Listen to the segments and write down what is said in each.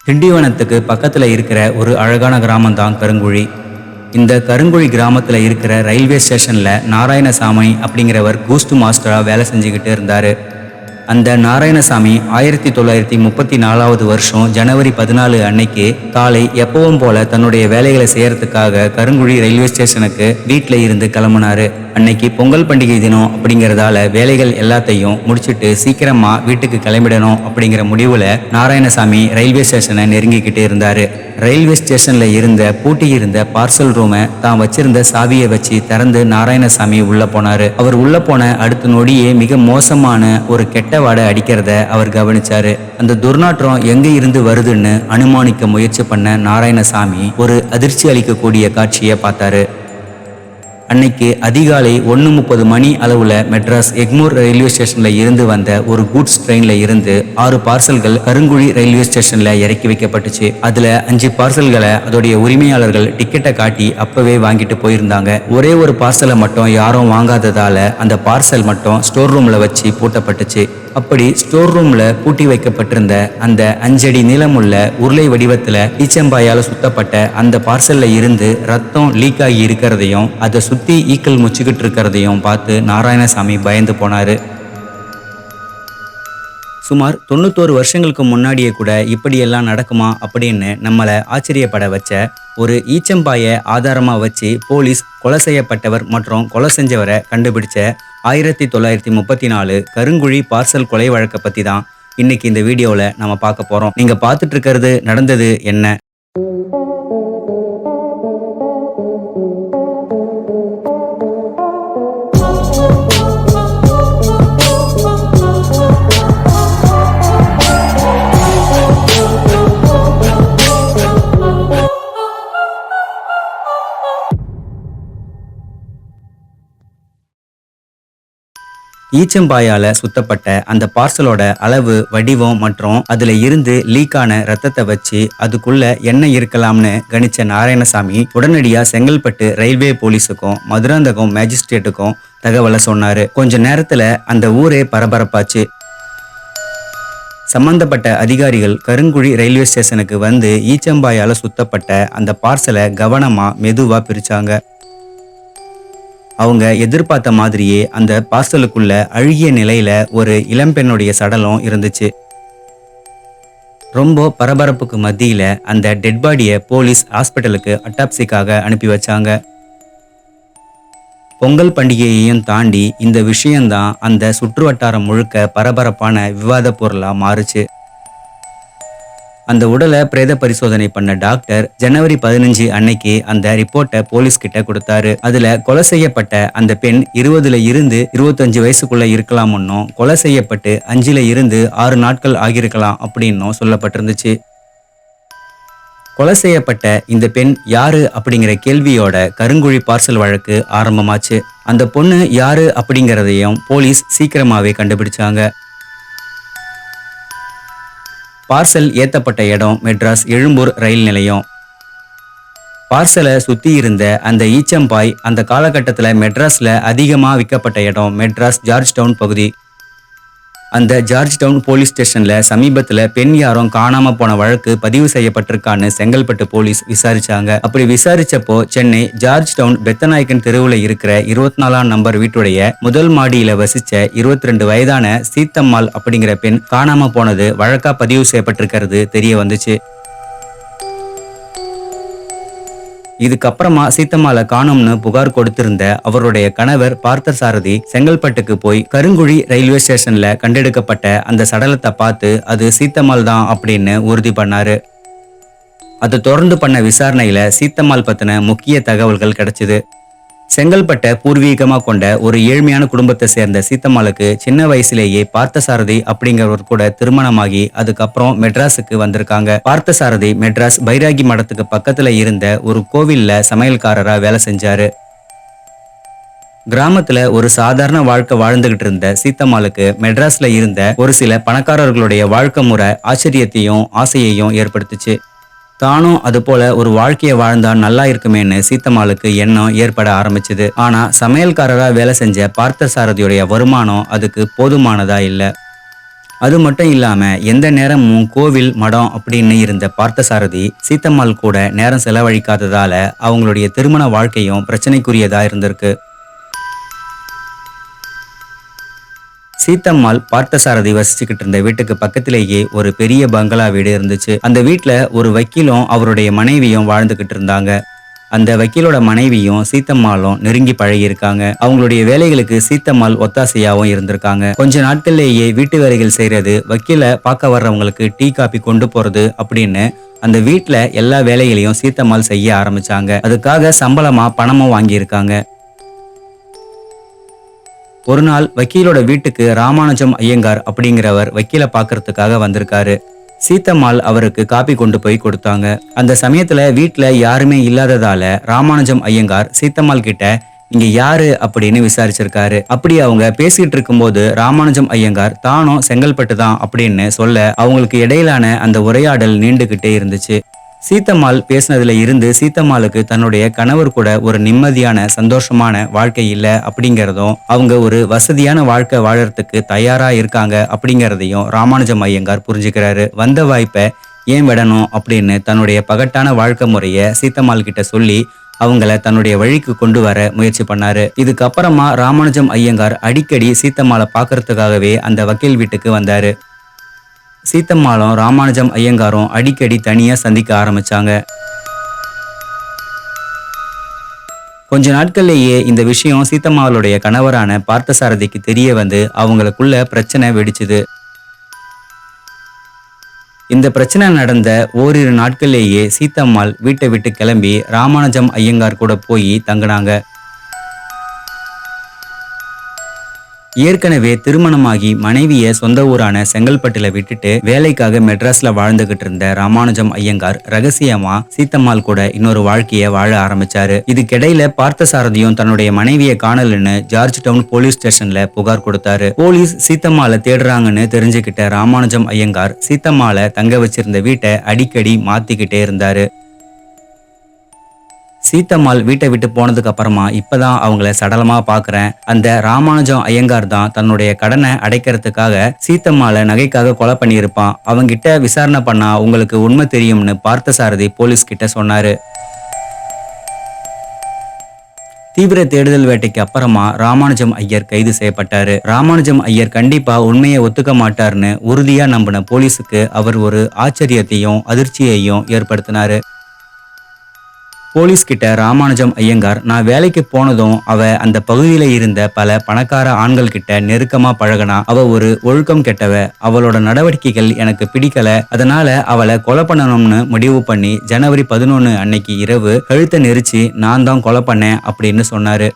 திண்டிவனத்துக்கு பக்கத்தில் இருக்கிற ஒரு அழகான கிராமம் தான் கருங்குழி. இந்த கருங்குழி கிராமத்தில் இருக்கிற ரயில்வே ஸ்டேஷனில் நாராயணசாமி அப்படிங்கிறவர் கூஸ்ட் மாஸ்டராக வேலை செஞ்சுக்கிட்டு இருந்தார். அந்த நாராயணசாமி 1934 வருஷம் ஜனவரி 14 அன்னைக்கு காலை எப்பவும் போல தன்னுடைய வேலைகளை செய்யறதுக்காக கருங்குழி ரயில்வே ஸ்டேஷனுக்கு வீட்டில் இருந்து கிளம்புனாரு. அன்னைக்கு பொங்கல் பண்டிகை தினம் அப்படிங்கிறதால வேலைகள் எல்லாத்தையும் முடிச்சுட்டு சீக்கிரமா வீட்டுக்கு கிளம்பிடணும் அப்படிங்கிற முடிவுல நாராயணசாமி ரயில்வே ஸ்டேஷனை நெருங்கிக்கிட்டு இருந்தாரு. ரயில்வே ஸ்டேஷன்ல இருந்த பூட்டி இருந்த பார்சல் ரூமை தான் வச்சிருந்த சாவியை வச்சு திறந்து நாராயணசாமி உள்ள போனாரு. அவர் உள்ள போன அடுத்த நொடியே மிக மோசமான ஒரு கெட்ட வாடை அடிக்கிறத அவர் கவனிச்சாரு. அந்த துர்நாற்றம் எங்க இருந்து வருதுன்னு அனுமானிக்க முயற்சி பண்ண நாராயணசாமி ஒரு அதிர்ச்சி அளிக்கக்கூடிய காட்சியை பார்த்தாரு. அன்னைக்கு அதிகாலை 1:30 மணி அளவுல மெட்ராஸ் எக்மோர் ரயில்வே ஸ்டேஷன்ல இருந்து வந்த ஒரு கூட்ஸ் ட்ரெயின்ல இருந்து 6 பார்சல்கள் கருங்குழி ரயில்வே ஸ்டேஷன்ல இறக்கி வைக்கப்பட்டுச்சு. அதுல 5 பார்சல்களை அதோடைய உரிமையாளர்கள் டிக்கெட்டை காட்டி அப்பவே வாங்கிட்டு போயிருந்தாங்க. ஒரே ஒரு பார்சலை மட்டும் யாரும் வாங்காததால அந்த பார்சல் மட்டும் ஸ்டோர் ரூம்ல வச்சு பூட்டப்பட்டுச்சு. அப்படி ஸ்டோர் ரூம்ல பூட்டி வைக்கப்பட்டிருந்த அந்த 5 அடி நீளமுள்ள உருளை வடிவத்துல ஈச்சம்பாயால சுத்தப்பட்ட அந்த பார்சல்ல இருந்து ரத்தம் லீக் ஆகி இருக்கிறதையும் அதை சுத்தி ஈக்கள் முச்சுக்கிட்டு இருக்கிறதையும் பார்த்து நாராயணசாமி பயந்து போனாரு. சுமார் 91 வருஷங்களுக்கு முன்னாடியே கூட இப்படியெல்லாம் நடக்குமா அப்படின்னு நம்மளை ஆச்சரியப்பட வச்ச ஒரு ஈச்சம்பாயை ஆதாரமாக வச்சு போலீஸ் கொலை செய்யப்பட்டவர் மற்றும் கொலை செஞ்சவரை கண்டுபிடிச்ச 1934 கருங்குழி பார்சல் கொலை வழக்கை பற்றி தான் இன்னைக்கு இந்த வீடியோவில் நம்ம பார்க்க போகிறோம். நீங்கள் பார்த்துட்டு இருக்கிறது நடந்தது என்ன? ஈச்சம்பாயால சுத்தப்பட்ட அந்த பார்சலோட அளவு, வடிவம் மற்றும் அதுல இருந்து லீக்கான ரத்தத்தை வச்சு அதுக்குள்ள என்ன இருக்கலாம்னு கணிச்ச நாராயணசாமி உடனடியா செங்கல்பட்டு ரயில்வே போலீஸுக்கும் மதுராந்தகம் மேஜிஸ்ட்ரேட்டுக்கும் தகவலை சொன்னாரு. கொஞ்ச நேரத்துல அந்த ஊரே பரபரப்பாச்சு. சம்பந்தப்பட்ட அதிகாரிகள் கருங்குழி ரயில்வே ஸ்டேஷனுக்கு வந்து ஈச்சம்பாயால சுத்தப்பட்ட அந்த பார்சலை கவனமா மெதுவா பிரிச்சாங்க. அவங்க எதிர்பார்த்த மாதிரியே அந்த பார்சலுக்குள்ள அழுகிய நிலையில ஒரு இளம்பெண்ணுடைய சடலம் இருந்துச்சு. ரொம்ப பரபரப்புக்கு மத்தியில அந்த டெட் பாடியை போலீஸ் ஹாஸ்பிட்டலுக்கு அட்டாப்சிக்காக அனுப்பி வச்சாங்க. பொங்கல் பண்டிகையையும் தாண்டி இந்த விஷயம்தான் அந்த சுற்றுவட்டாரம் முழுக்க பரபரப்பான விவாத பொருளா மாறுச்சு. அந்த உடலை பிரேத பரிசோதனை பண்ண டாக்டர் ஜனவரி 15 அன்னைக்கு அந்த ரிப்போர்ட்டை போலீஸ் கிட்ட கொடுத்தாரு. அதுல கொலை செய்யப்பட்ட அந்த பெண் 20ல இருந்து 25 வயசுக்குள்ள இருக்கலாம்னும், கொலை செய்யப்பட்டு 5ல இருந்து 6 நாட்கள் ஆகியிருக்கலாம் அப்படின்னும் சொல்லப்பட்டிருந்துச்சு. கொலை செய்யப்பட்ட இந்த பெண் யாரு அப்படிங்கிற கேள்வியோட கருங்குழி பார்சல் வழக்கு ஆரம்பமாச்சு. அந்த பொண்ணு யாரு அப்படிங்கிறதையும் போலீஸ் சீக்கிரமாவே கண்டுபிடிச்சாங்க. பார்சல் ஏத்தப்பட்ட இடம் மெட்ராஸ் எழும்பூர் ரயில் நிலையம். பார்சலை சுத்தி இருந்த அந்த ஈச்சம்பாய் அந்த காலகட்டத்தில் மெட்ராஸ்ல அதிகமா விற்கப்பட்ட இடம் மெட்ராஸ் ஜார்ஜ் டவுன் பகுதி. அந்த ஜார்ஜ் டவுன் போலீஸ் ஸ்டேஷன்ல சமீபத்துல பெண் யாரும் காணாம போன வழக்கு பதிவு செய்யப்பட்டிருக்கான்னு செங்கல்பட்டு போலீஸ் விசாரிச்சாங்க. அப்படி விசாரிச்சப்போ சென்னை ஜார்ஜ் டவுன் பெத்தநாயக்கன் தெருவுல இருக்கிற 24ஆம் நம்பர் வீட்டுடைய முதல் மாடியில வசிச்ச 22 வயதான சீத்தம்மாள் அப்படிங்கிற பெண் காணாம போனது வழக்கா பதிவு செய்யப்பட்டிருக்கிறது தெரிய வந்துச்சு. இதுக்கப்புறமா சீத்தம்மாளை காணும்னு புகார் கொடுத்திருந்த அவருடைய கணவர் பார்த்தசாரதி செங்கல்பட்டுக்கு போய் கருங்குழி ரயில்வே ஸ்டேஷன்ல கண்டெடுக்கப்பட்ட அந்த சடலத்தை பார்த்து அது சீத்தம்மாள் தான் அப்படின்னு உறுதி பண்ணாரு. அதை தொடர்ந்து பண்ண விசாரணையில சீத்தம்மாள் பத்தின முக்கிய தகவல்கள் கிடைச்சது. செங்கல்பட்டை பூர்வீகமா கொண்ட ஒரு ஏழ்மையான குடும்பத்தை சேர்ந்த சீத்தம்மாளுக்கு சின்ன வயசுலேயே பார்த்தசாரதி அப்படிங்கிறவர் கூட திருமணமாகி அதுக்கப்புறம் மெட்ராஸுக்கு வந்திருக்காங்க. பார்த்தசாரதி மெட்ராஸ் பைராகி மடத்துக்கு பக்கத்துல இருந்த ஒரு கோவில்ல சமையல்காரரா வேலை செஞ்சாரு. கிராமத்துல ஒரு சாதாரண வாழ்க்கை வாழ்ந்துகிட்டு இருந்த சீத்தம்மாளுக்கு மெட்ராஸ்ல இருந்த ஒரு சில பணக்காரர்களுடைய வாழ்க்கை முறை ஆச்சரியத்தையும் ஆசையையும் ஏற்படுத்துச்சு. தானும் அது போல ஒரு வாழ்க்கையை வாழ்ந்தா நல்லா இருக்குமேன்னு சீத்தம்மாளுக்கு எண்ணம் ஏற்பட ஆரம்பிச்சது. ஆனா சமையல்காரரா வேலை செஞ்ச பார்த்தசாரதியுடைய வருமானம் அதுக்கு போதுமானதா இல்லை. அது மட்டும் இல்லாம எந்த நேரமும் கோவில் மடம் அப்படின்னு இருந்த பார்த்தசாரதி சீத்தம்மாள் கூட நேரம் செலவழிக்காததால அவங்களுடைய திருமண வாழ்க்கையும் பிரச்சனைக்குரியதா இருந்திருக்கு. சீத்தம்மாள் பார்த்தசாரதி வசிச்சுக்கிட்டு இருந்த வீட்டுக்கு பக்கத்திலேயே ஒரு பெரிய பங்களா வீடு இருந்துச்சு. அந்த வீட்டுல ஒரு வக்கீலும் அவருடைய மனைவியும் வாழ்ந்துகிட்டு இருந்தாங்க. அந்த வக்கீலோட மனைவியும் சீத்தம்மாளும் நெருங்கி பழகி இருக்காங்க. அவங்களுடைய வேலைகளுக்கு சீத்தம்மாள் ஒத்தாசையாவும் இருந்திருக்காங்க. கொஞ்ச நாட்கள்லேயே வீட்டு வேலைகள் செய்யறது, வக்கீல பார்க்க வர்றவங்களுக்கு டீ காபி கொண்டு போறது அப்படின்னு அந்த வீட்டுல எல்லா வேலைகளையும் சீத்தம்மாள் செய்ய ஆரம்பிச்சாங்க. அதுக்காக சம்பளமா பணமும் வாங்கியிருக்காங்க. ஒரு நாள் வக்கீலோட வீட்டுக்கு ராமானுஜம் ஐயங்கார் அப்படிங்கிறவர் வக்கீல பாக்குறதுக்காக வந்திருக்காரு. சீத்தம்மாள் அவருக்கு காப்பி கொண்டு போய் கொடுத்தாங்க. அந்த சமயத்துல வீட்டுல யாருமே இல்லாததால ராமானுஜம் ஐயங்கார் சீத்தம்மாள் கிட்ட இங்க யாரு அப்படின்னு விசாரிச்சிருக்காரு. அப்படி அவங்க பேசிட்டு இருக்கும்போது ராமானுஜம் ஐயங்கார் தானும் செங்கல்பட்டு தான் அப்படின்னு சொல்ல அவங்களுக்கு இடையிலான அந்த உரையாடல் நீண்டுகிட்டே இருந்துச்சு. சீத்தம்மாள் பேசினதுல இருந்து சீத்தம்மாளுக்கு தன்னுடைய கணவர் கூட ஒரு நிம்மதியான சந்தோஷமான வாழ்க்கை இல்லை அப்படிங்கிறதும், அவங்க ஒரு வசதியான வாழ்க்கை வாழறதுக்கு தயாரா இருக்காங்க அப்படிங்கிறதையும் ராமானுஜம் ஐயங்கார் புரிஞ்சுக்கிறாரு. வந்த வாய்ப்பை ஏன் விடணும் அப்படின்னு தன்னுடைய பகட்டான வாழ்க்கை முறைய சீத்தம்மாள் கிட்ட சொல்லி அவங்கள தன்னுடைய வழிக்கு கொண்டு வர முயற்சி பண்ணாரு. இதுக்கப்புறமா ராமானுஜம் ஐயங்கார் அடிக்கடி சீத்தம்மாளை பாக்குறதுக்காகவே அந்த வக்கீல் வீட்டுக்கு வந்தாரு. சீத்தம்மாளும் ராமானுஜம் ஐயங்காரும் அடிக்கடி தனியா சந்திக்க ஆரம்பிச்சாங்க. கொஞ்ச நாட்கள்லேயே இந்த விஷயம் சீத்தம்மாளுடைய கணவரான பார்த்தசாரதிக்கு தெரிய வந்து அவங்களுக்குள்ள பிரச்சனை வெடிச்சுது. இந்த பிரச்சனை நடந்த ஓரிரு நாட்கள்லேயே சீத்தம்மாள் வீட்டை விட்டு கிளம்பி ராமானுஜம் ஐயங்கார் கூட போய் தங்கினாங்க. ஏற்கனவே திருமணமாகி மனைவிய சொந்த ஊரான செங்கல்பட்டுல விட்டுட்டு வேலைக்காக மெட்ராஸ்ல வாழ்ந்துகிட்டு இருந்த ராமானுஜம் ஐயங்கார் ரகசியமா சீத்தம்மாள் கூட இன்னொரு வாழ்க்கைய வாழ ஆரம்பிச்சாரு. இதுக்கிடையில பார்த்தசாரதியும் தன்னுடைய மனைவிய காணலன்னு ஜார்ஜ் டவுன் போலீஸ் ஸ்டேஷன்ல புகார் கொடுத்தாரு. போலீஸ் சீத்தம்மாளை தேடுறாங்கன்னு தெரிஞ்சுக்கிட்ட ராமானுஜம் ஐயங்கார் சீத்தம்மாளை தங்க வச்சிருந்த வீட்டை அடிக்கடி மாத்திக்கிட்டே இருந்தாரு. சீத்தம்மாள் வீட்டை விட்டு போனதுக்கு அப்புறமா இப்பதான் அவங்கள சடலமா பாக்குறேன். அந்த ராமானுஜம் ஐயங்கார் தான் தன்னுடைய கடனை அடைக்கிறதுக்காக சீத்தம்மாளை நகைக்காக கொலை பண்ணியிருப்பான். அவங்கிட்ட விசாரணை பண்ணா உங்களுக்கு உண்மை தெரியும்னு பார்த்தசாரதி போலீஸ் கிட்ட சொன்னாரு. தீவிர தேடுதல் வேட்டைக்கு அப்புறமா ராமானுஜம் ஐயர் கைது செய்யப்பட்டாரு. ராமானுஜம் ஐயர் கண்டிப்பா உண்மையை ஒத்துக்க மாட்டார்னு உறுதியா நம்பின போலீஸுக்கு அவர் ஒரு ஆச்சரியத்தையும் அதிர்ச்சியையும் ஏற்படுத்தினாரு. போலீஸ் கிட்ட ராமானுஜம் ஐயங்கார், நான் வேலைக்கு போனதும் அவ அந்த பகுதியில இருந்த பல பணக்கார ஆண்கள் கிட்ட நெருக்கமா பழகினா. அவ ஒரு ஒழுக்கம் கெட்டவ. அவளோட நடவடிக்கைகள் எனக்கு பிடிக்கல. அதனால அவளை கொலை பண்ணணும்னு முடிவு பண்ணி ஜனவரி 11 அன்னைக்கு இரவு கழுத்தை நெரிச்சு நான் தான் கொலை பண்ணேன் அப்படின்னு சொன்னாரு.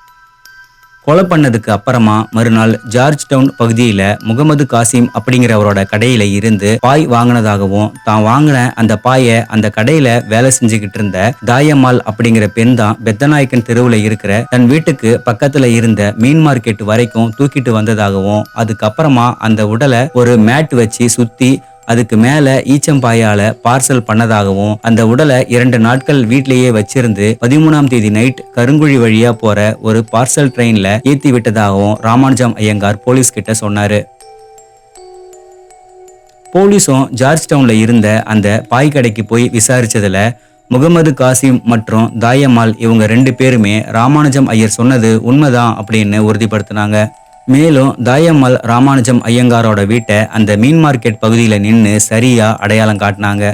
கொலை பண்ணதுக்கு அப்புறமா மறுநாள் ஜார்ஜ் டவுன் பகுதியில முகமது காசிம் அப்படிங்கிறவரோட கடையில இருந்து பாய் வாங்கினதாகவும், தான் வாங்கின அந்த பாயை அந்த கடையில வேலை செஞ்சுக்கிட்டு இருந்த தாயம்மாள் அப்படிங்கிற பெண் தான் பெத்தநாயக்கன் தெருவுல இருக்கிற தன் வீட்டுக்கு பக்கத்துல இருந்த மீன் மார்க்கெட் வரைக்கும் தூக்கிட்டு வந்ததாகவும், அதுக்கப்புறமா அந்த உடலை ஒரு மேட் வச்சு சுத்தி அதுக்கு மேல ஈச்சம்பாயால பார்சல் பண்ணதாகவும், அந்த உடலை 2 நாட்கள் வீட்லயே வச்சிருந்து 13ஆம் தேதி நைட் கருங்குழி வழியா போற ஒரு பார்சல் ட்ரெயின்ல ஏத்தி விட்டதாகவும் ராமானுஜம் ஐயங்கார் போலீஸ் கிட்ட சொன்னாரு. போலீஸும் ஜார்ஜ் டவுன்ல இருந்த அந்த பாய் கடைக்கு போய் விசாரிச்சதுல முகமது காசிம் மற்றும் தாயம்மாள் இவங்க 2 பேருமே ராமானுஜம் ஐயர் சொன்னது உண்மைதான் அப்படின்னு உறுதிப்படுத்தினாங்க. மேலும் தாயம்மாள் ராமானுஜம் ஐயங்காரோட வீட்டை அந்த மீன் மார்க்கெட் பகுதியில நின்று சரியா அடையாளம் காட்டினாங்க.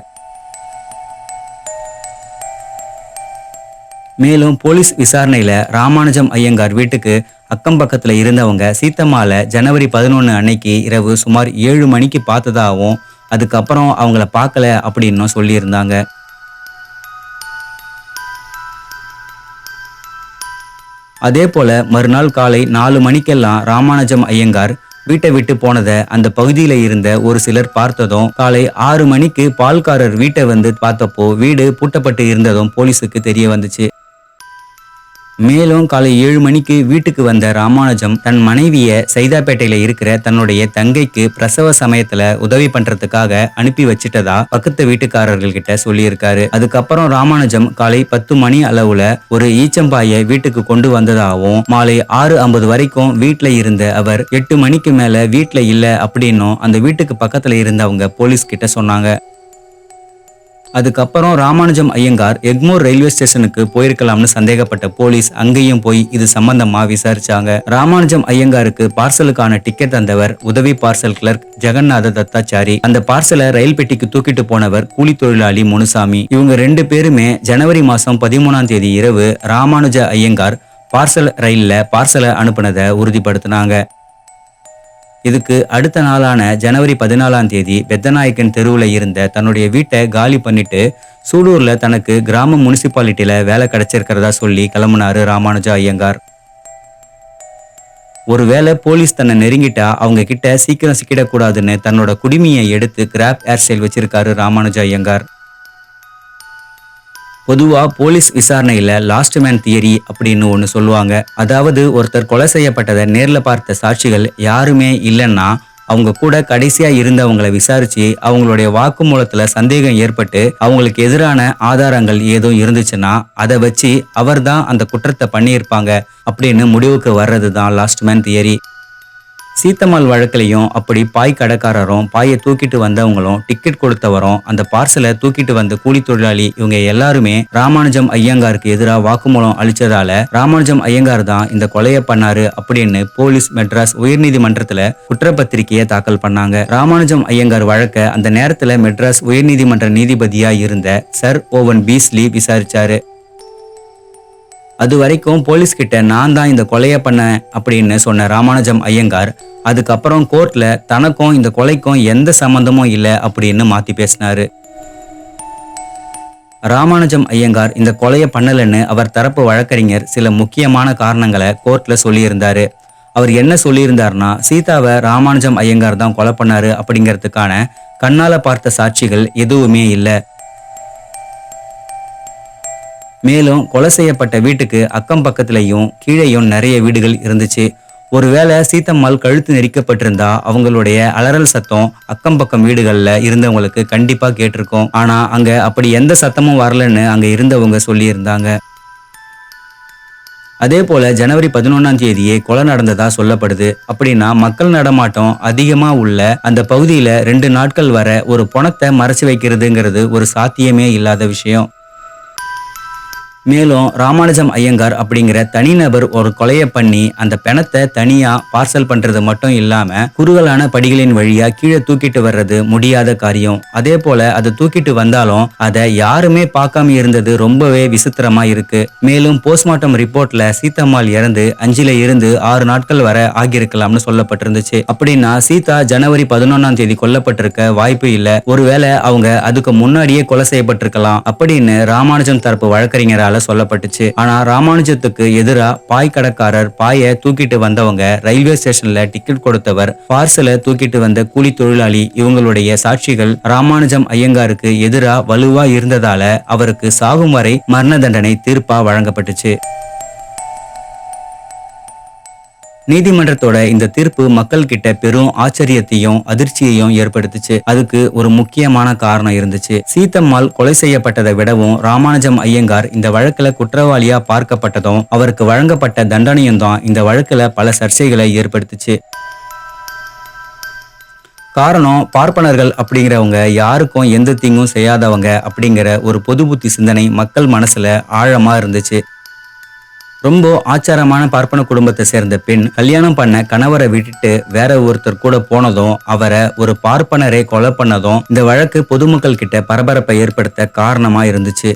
மேலும் போலீஸ் விசாரணையில ராமானுஜம் ஐயங்கார் வீட்டுக்கு அக்கம் பக்கத்துல இருந்தவங்க சீத்தம்மாளை ஜனவரி 11 அன்னைக்கு இரவு சுமார் 7 மணிக்கு பார்த்ததாகவும், அதுக்கப்புறம் அவங்கள பார்க்கல அப்படின்னும் சொல்லியிருந்தாங்க. அதே போல மறுநாள் காலை 4 மணிக்கெல்லாம் ராமானுஜம் ஐயங்கார் வீட்டை விட்டு போனதை அந்த பகுதியில இருந்த ஒரு சிலர் பார்த்ததும், காலை 6 மணிக்கு பால்காரர் வீட்டை வந்து பார்த்தப்போ வீடு பூட்டப்பட்டு இருந்ததும் போலீஸுக்கு தெரிய வந்துச்சு. மேலும் காலை 7 மணிக்கு வீட்டுக்கு வந்த ராமானுஜம் தன் மனைவிய சைதாப்பேட்டையில இருக்கிற தன்னுடைய தங்கைக்கு பிரசவ சமயத்துல உதவி பண்றதுக்காக அனுப்பி வச்சிட்டதா பக்கத்து வீட்டுக்காரர்கள் கிட்ட சொல்லியிருக்காரு. அதுக்கப்புறம் ராமானுஜம் காலை 10 மணி அளவுல ஒரு ஈச்சம்பாய வீட்டுக்கு கொண்டு வந்ததாகவும் மாலை 6:50 வரைக்கும் வீட்டுல இருந்த அவர் 8 மணிக்கு மேல வீட்டுல இல்ல அப்படின்னும் அந்த வீட்டுக்கு பக்கத்துல இருந்தவங்க போலீஸ் கிட்ட சொன்னாங்க. அதுக்கப்புறம் ராமானுஜம் ஐயங்கார் எக்மோர் ரயில்வே ஸ்டேஷனுக்கு போயிருக்கலாம்னு சந்தேகப்பட்ட போலீஸ் அங்கேயும் போய் இது சம்பந்தமா விசாரிச்சாங்க. ராமானுஜம் ஐயங்காருக்கு பார்சலுக்கான டிக்கெட் தந்தவர் உதவி பார்சல் கிளர்க் ஜெகநாத தத்தாச்சாரி. அந்த பார்சலை ரயில் பெட்டிக்கு தூக்கிட்டு போனவர் கூலி தொழிலாளி முனுசாமி. இவங்க 2 பேருமே ஜனவரி மாசம் 13ஆம் தேதி இரவு ராமானுஜ ஐயங்கார் பார்சல் ரயில்ல பார்சலை அனுப்புனதை உறுதிப்படுத்தினாங்க. இதுக்கு அடுத்த நாளான ஜனவரி 14ஆம் தேதி பெத்தநாயக்கன் தெருவுல இருந்த தன்னுடைய வீட்டை காலி பண்ணிட்டு சூலூர்ல தனக்கு கிராம முனிசிபாலிட்டியில வேலை கிடைச்சிருக்கிறதா சொல்லி கிளம்புனாரு ராமானுஜ ஐயங்கார். ஒருவேளை போலீஸ் தன்னை நெருங்கிட்டா அவங்க கிட்ட சீக்கிரம் சிக்கிடக்கூடாதுன்னு தன்னோட குடிமையை எடுத்து கிராப் ஏர் ஸ்டைல் வச்சிருக்காரு ராமானுஜ ஐயங்கார். பொதுவா போலீஸ் விசாரணையில லாஸ்ட் மேன் தியரி அப்படின்னு ஒண்ணு சொல்லுவாங்க. அதாவது ஒருத்தர் கொலை செய்யப்பட்டதை நேர்ல பார்த்த சாட்சிகள் யாருமே இல்லைன்னா அவங்க கூட கடைசியா இருந்தவங்களை விசாரிச்சு அவங்களுடைய வாக்குமூலத்துல சந்தேகம் ஏற்பட்டு அவங்களுக்கு எதிரான ஆதாரங்கள் ஏதோ இருந்துச்சுன்னா அதை வச்சு அவர் தான் அந்த குற்றத்தை பண்ணியிருப்பாங்க அப்படின்னு முடிவுக்கு வர்றதுதான் லாஸ்ட் மேன் தியரி. சீத்தம்மாள் வழக்கிலையும் அப்படி பாய் கடைக்காரரும் பாயை தூக்கிட்டு வந்தவங்களும் டிக்கெட் கொடுத்தவரும் அந்த பார்சலை தூக்கிட்டு வந்த கூலி தொழிலாளி இவங்க எல்லாருமே ராமானுஜம் ஐயங்காருக்கு எதிராக வாக்குமூலம் அளிச்சதால ராமானுஜம் ஐயங்கார் தான் இந்த கொலையை பண்ணாரு அப்படின்னு போலீஸ் மெட்ராஸ் உயர்நீதிமன்றத்துல குற்றப்பத்திரிகையை தாக்கல் பண்ணாங்க. ராமானுஜம் ஐயங்கார் வழக்க அந்த நேரத்துல மெட்ராஸ் உயர்நீதிமன்ற நீதிபதியா இருந்த சர் ஓவன் பீஸ்லி விசாரிச்சாரு. அது வரைக்கும் போலீஸ் கிட்ட நான் தான் இந்த கொலையை பண்ண அப்படின்னு சொன்ன ராமானுஜம் ஐயங்கார் அதுக்கப்புறம் கோர்ட்ல தனக்கும் இந்த கொலைக்கும் எந்த சம்பந்தமும் இல்லை அப்படின்னு மாத்தி பேசினாரு. ராமானுஜம் ஐயங்கார் இந்த கொலையை பண்ணலன்னு அவர் தரப்பு வழக்கறிஞர் சில முக்கியமான காரணங்களை கோர்ட்ல சொல்லியிருந்தாரு. அவர் என்ன சொல்லியிருந்தாருன்னா சீதாவை ராமானுஜம் ஐயங்கார் தான் கொலை பண்ணாரு அப்படிங்கிறதுக்கான கண்ணால பார்த்த சாட்சிகள் எதுவுமே இல்லை. மேலும் கொலை செய்யப்பட்ட வீட்டுக்கு அக்கம் பக்கத்திலையும் கீழேயும் நிறைய வீடுகள் இருந்துச்சு. ஒருவேளை சீத்தம்மாள் கழுத்து நெரிக்கப்பட்டிருந்தா அவங்களுடைய அலறல் சத்தம் அக்கம் பக்கம் வீடுகள்ல இருந்தவங்களுக்கு கண்டிப்பா கேட்டிருக்கும். ஆனா அங்க அப்படி எந்த சத்தமும் வரலன்னு அங்க இருந்தவங்க சொல்லியிருந்தாங்க. அதே போல ஜனவரி 11ஆம் தேதியே கொலை நடந்ததா சொல்லப்படுது. அப்படின்னா மக்கள் நடமாட்டம் அதிகமா உள்ள அந்த பகுதியில 2 நாட்கள் வர ஒரு பணத்தை மறைச்சு வைக்கிறதுங்கிறது ஒரு சாத்தியமே இல்லாத விஷயம். மேலும் ராமானுஜம் ஐயங்கார் அப்படிங்கிற தனிநபர் ஒரு கொலையை பண்ணி அந்த பிணத்தை தனியா பார்சல் பண்றது மட்டும் இல்லாம குறுகலான படிகளின் வழியா கீழே தூக்கிட்டு வர்றது முடியாத காரியம். அதே போல அதை தூக்கிட்டு வந்தாலும் அதை யாருமே பார்க்காம இருந்தது ரொம்பவே விசித்திரமா இருக்கு. மேலும் போஸ்ட்மார்ட்டம் ரிப்போர்ட்ல சீத்தம்மாள் இறந்து 5ல இருந்து 6 நாட்கள் வரை ஆகியிருக்கலாம்னு சொல்லப்பட்டிருந்துச்சு. அப்படின்னா சீதா ஜனவரி 11ஆம் தேதி கொல்லப்பட்டிருக்க வாய்ப்பு இல்லை. ஒருவேளை அவங்க அதுக்கு முன்னாடியே கொலை செய்யப்பட்டிருக்கலாம் அப்படின்னு ராமானுஜம் தரப்பு வழக்கறிஞரால சொல்லப்பட்டுச்சு. ஆனா ராமானுஜத்துக்கு எதிரா பாய் கடைக்காரர், பாயை தூக்கிட்டு வந்தவங்க, ரயில்வே ஸ்டேஷன்ல டிக்கெட் கொடுத்தவர், பார்சலை தூக்கிட்டு வந்த கூலி தொழிலாளி இவங்களுடைய சாட்சிகள் ராமானுஜம் ஐயங்காருக்கு எதிரா வலுவா இருந்ததால அவருக்கு சாகும் வரை மரண தண்டனை தீர்ப்பா வழங்கப்பட்டுச்சு. நீதிமன்றத்தோட இந்த தீர்ப்பு மக்கள் கிட்ட பெரும் ஆச்சரியத்தையும் அதிர்ச்சியையும் ஏற்படுத்துச்சு. அதுக்கு ஒரு முக்கியமான காரணம் இருந்துச்சு. சீத்தம்மாள் கொலை செய்யப்பட்டதை விடவும் ராமானுஜம் ஐயங்கார் இந்த வழக்குல குற்றவாளியா பார்க்கப்பட்டதும் அவருக்கு வழங்கப்பட்ட தண்டனையும் தான் இந்த வழக்குல பல சர்ச்சைகளை ஏற்படுத்துச்சு. காரணம், பார்ப்பனர்கள் அப்படிங்கிறவங்க யாருக்கும் எந்த தீங்கும் செய்யாதவங்க அப்படிங்கிற ஒரு பொது புத்தி சிந்தனை மக்கள் மனசுல ஆழமா இருந்துச்சு. ரொம்ப ஆச்சாரமான பார்ப்பன குடும்பத்தை சேர்ந்த பெண் கல்யாணம் பண்ண கணவரை விட்டுட்டு வேற ஒருத்தர் கூட போனதும் அவரை ஒரு பார்ப்பனரை கொலை பண்ணதும் இந்த வழக்கு பொதுமக்கள் கிட்ட பரபரப்பை ஏற்படுத்த காரணமா இருந்துச்சு.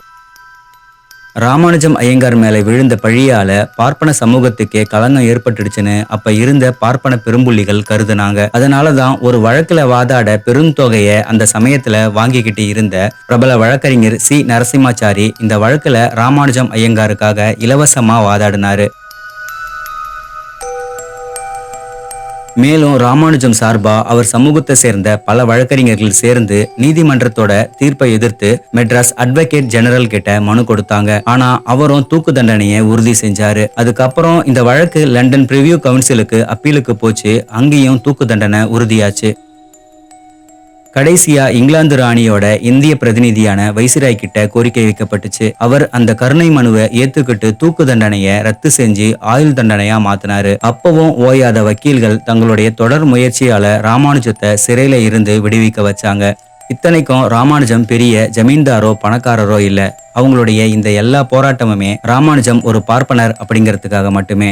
ராமானுஜம் ஐயங்கார் மேல விழுந்த பழியால பார்ப்பன சமூகத்துக்கே களங்கம் ஏற்பட்டுடுச்சுன்னு அப்ப இருந்த பார்ப்பன பெரும்புள்ளிகள் கருதுனாங்க. அதனாலதான் ஒரு வழக்குல வாதாட பெருந்தொகையை அந்த சமயத்துல வாங்கிக்கிட்டு இருந்த பிரபல வழக்கறிஞர் சி நரசிம்மாச்சாரி இந்த வழக்குல ராமானுஜம் ஐயங்காருக்காக இலவசமா வாதாடினாரு. மேலும் ராமானுஜம் சார்பா அவர் சமூகத்தை சேர்ந்த பல வழக்கறிஞர்கள் சேர்ந்து நீதிமன்றத்தோட தீர்ப்பை எதிர்த்து மெட்ராஸ் அட்வொகேட் ஜெனரல் கிட்ட மனு கொடுத்தாங்க. ஆனா அவரும் தூக்கு தண்டனையை உறுதி செஞ்சாரு. அதுக்கப்புறம் இந்த வழக்கு லண்டன் பிரிவியூ கவுன்சிலுக்கு அப்பீலுக்கு போச்சு. அங்கேயும் தூக்கு தண்டனை உறுதியாச்சு. கடைசியா இங்கிலாந்து ராணியோட இந்திய பிரதிநிதியான வைசிராய் கிட்ட கோரிக்கை வைக்கப்பட்டுச்சு. அவர் அந்த கருணை மனுவை ஏத்துக்கிட்டு தூக்கு தண்டனையை ரத்து செஞ்சு ஆயுள் தண்டனையா மாத்தினாரு. அப்பவும் ஓயாத வக்கீல்கள் தங்களுடைய தொடர் முயற்சியால ராமானுஜத்தை சிறையில இருந்து விடுவிக்க வச்சாங்க. இத்தனைக்கும் ராமானுஜம் பெரிய ஜமீன்தாரோ பணக்காரரோ இல்ல. அவங்களுடைய இந்த எல்லா போராட்டமுமே ராமானுஜம் ஒரு பார்ப்பனர் அப்படிங்கிறதுக்காக மட்டுமே.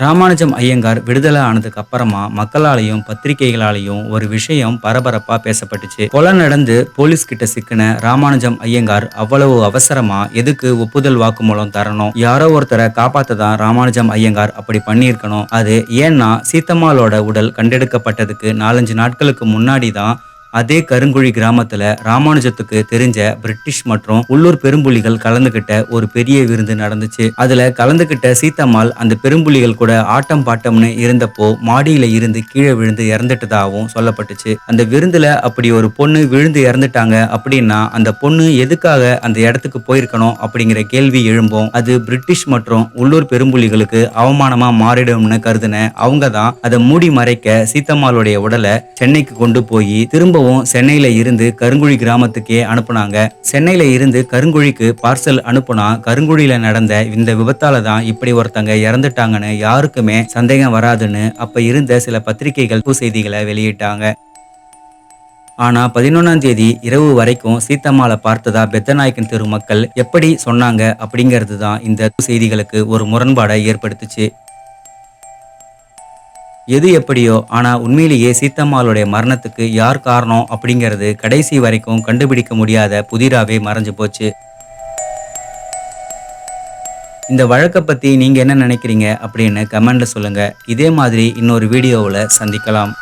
ராமானுஜம் ஐயங்கார் விடுதலை ஆனதுக்கு அப்புறமா மக்களாலையும் பத்திரிகைகளாலையும் ஒரு விஷயம் பரபரப்பா பேசப்பட்டுச்சு. கொலை நடந்து போலீஸ் கிட்ட சிக்கின ராமானுஜம் ஐயங்கார் அவ்வளவு அவசரமா எதுக்கு ஒப்புதல் வாக்குமூலம் தரணும்? யாரோ ஒருத்தரை காப்பாத்ததான் ராமானுஜம் ஐயங்கார் அப்படி பண்ணியிருக்கணும். அது ஏன்னா சீத்தம்மாளோட உடல் கண்டெடுக்கப்பட்டதுக்கு 4-5 நாட்களுக்கு முன்னாடி தான் அதே கருங்குழி கிராமத்துல ராமானுஜத்துக்கு தெரிஞ்ச பிரிட்டிஷ் மற்றும் உள்ளூர் பெரும்புலிகள் கலந்துகிட்ட ஒரு பெரிய விருந்து நடந்துச்சு. அதுல கலந்துகிட்ட சீத்தம்மாள் அந்த பெரும்புலிகள் கூட ஆட்டம் பாட்டம்னு இருந்தப்போ மாடியில இருந்து கீழே விழுந்து இறந்துட்டதாகவும் சொல்லப்பட்டுச்சு. அந்த விருந்துல அப்படி ஒரு பொண்ணு விழுந்து இறந்துட்டாங்க அப்படின்னா அந்த பொண்ணு எதுக்காக அந்த இடத்துக்கு போயிருக்கணும் அப்படிங்கிற கேள்வி எழும்பும். அது பிரிட்டிஷ் மற்றும் உள்ளூர் பெரும்புலிகளுக்கு அவமானமா மாறிடும்னு கருதுன அவங்க தான் அதை மூடி மறைக்க சீத்தம்மாளுடைய உடலை சென்னைக்கு கொண்டு போய் திரும்ப சென்னையில இருந்து கருங்குழி கிராமத்துக்கே அனுப்புனாங்க. சென்னையில இருந்து கருங்குழிக்கு பார்சல் அனுப்புனா கருங்குழியில நடந்த இந்த விபத்தால தான் இப்படி ஒருத்தங்க இறந்துட்டாங்கன்னு யாருக்குமே சந்தேகம் வராதுன்னு அப்ப இருந்த சில பத்திரிகைகள் செய்திகளை வெளியிட்டாங்க. ஆனா 11ஆம் தேதி இரவு வரைக்கும் சீத்தம்மாளை பார்த்ததா பெத்தநாயக்கன் தெரு மக்கள் எப்படி சொன்னாங்க அப்படிங்கிறது தான் இந்த செய்திகளுக்கு ஒரு முரண்பாடை ஏற்படுத்துச்சு. எது எப்படியோ ஆனா உண்மையிலேயே சீத்தம்மாளுடைய மரணத்துக்கு யார் காரணம் அப்படிங்கிறது கடைசி வரைக்கும் கண்டுபிடிக்க முடியாத புதிராவே மறைஞ்சு போச்சு. இந்த வழக்கை பத்தி நீங்க என்ன நினைக்கிறீங்க அப்படின்னு கமெண்ட்ல சொல்லுங்க. இதே மாதிரி இன்னொரு வீடியோவில் சந்திக்கலாம்.